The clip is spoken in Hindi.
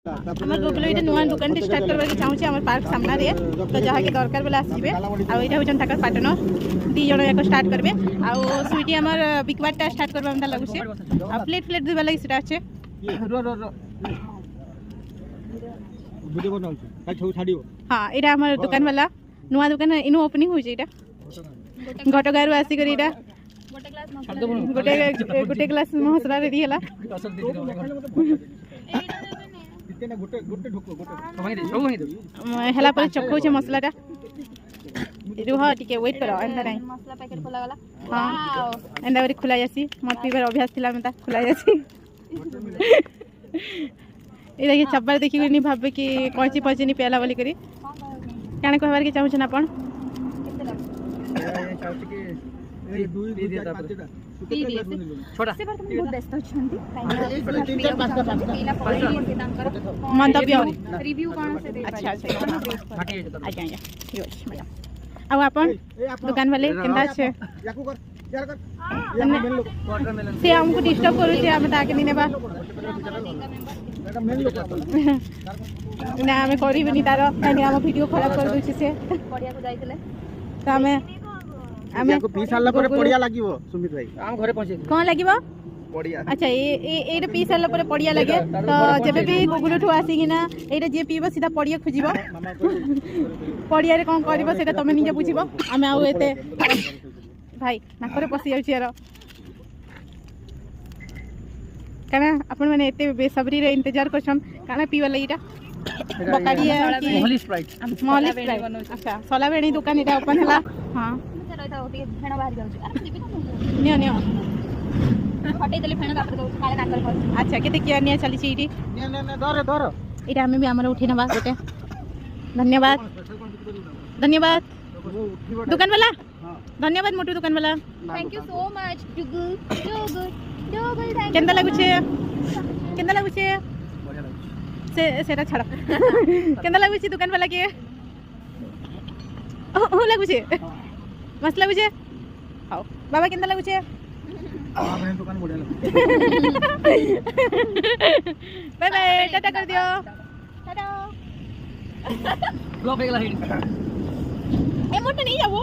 আমার গুগল এটা নয়া দোকানটি স্টার্ট করবা কি চাহুছি আমার পার্ক সামনা রে তো যাহা কি দরকার বলে আসিবে আর এটা হইছন তাকর পার্টনর ଦି ଜଣ ଯାକ ଷ୍ଟାର୍ଟ କରିବେ ଆଉ ସୁଇଟି ଆମର ବିକବାରଟା ଷ୍ଟାର୍ଟ କରିବା ମତେ ଲାଗୁଛି ଆଉ ପ୍ଲେଟ୍ ଦୁଇବା ଲାଗି ସେଟା ଅଛି ହଁ ଏଇଟା ଆମର ଦୋକାନ ବାଲା ନୂଆ ଦୋକାନ ଇନୁ ଓପନିଂ ହଉଛି ଏଇଟା ଘଟଗାଁରୁ ଆସିକରି ଏଇଟା ଗୋଟେ ଗ୍ଲାସ ମସଲା ରେଡି ହେଲା ହେଲା ପରେ ଚକଉଛେ ମସଲାଟା रुह टिके वेट करो एंदा नहीं मसला पैकेट खोला गला हां एंदा बरी खुला जासी मत पीबर अभ्यास थिला मता खुला जासी ए देखि छब्बार देखि नि भाबे कि कोची पची नि पेला बोली करी काने कहबार के चाहू छन अपन केते लाग चाहू कि ए दुई दिया तापर छोटा से बार तुम बहुत व्यस्त छंती मंतव्य रिव्यू कोन से दे अच्छा अच्छा अच्छा मैडम अब अपन दुकान वाले केंदा छे से हमको डिस्टर्ब करू छे हम ताके नि नेबा ना हमें करी बनी तारो कानी हम वीडियो खराब कर दउ छी से पडिया को जाइतले त हमें को पी साला पर पडिया लागिवो सुमित भाई हम घरे पहुंचे कोन लागिवो पडिया अच्छा ए पी साला पर पडिया लागे तो जेबे भी गुगुल ठु आसी कि ना एटा जे पीबो सीधा पडिया खुजिबो पडिया रे कोन करबो सेटा तमे निजे बुझिबो हमें आउ एते भाई नाकरे पसी जाउची यार काना अपन माने एते बेसब्री रे इंतजार करछन काना पीवा लागिटा बकाडिया की मोहली स्प्राइट अच्छा सोला बेणी दुकान एटा ओपन हला हां रहता होती फेण बाहर जाउची अरे नियो नियो हटे देले फेण तापर दउ काले नाकर कर अच्छा केते किया निया चली छी इटी ने धर इटा हमें भी हमर उठी नबा बेटे धन्यवाद धन्यवाद दुकान वाला धन्यवाद मोटू दुकान वाला थैंक यू सो मच डुगु थैंक केंदा लागु छे से सेटा छाड़ केंदा लागु छी दुकान वाला के ओ लागु छे मस्त लागु छे आओ बाबा केंदा लागु छे आपने दुकान बढ़िया लागु बाय बाय टाटा कर दियो टाटा ब्लॉक हो गला ए मोटा नहीं जाओ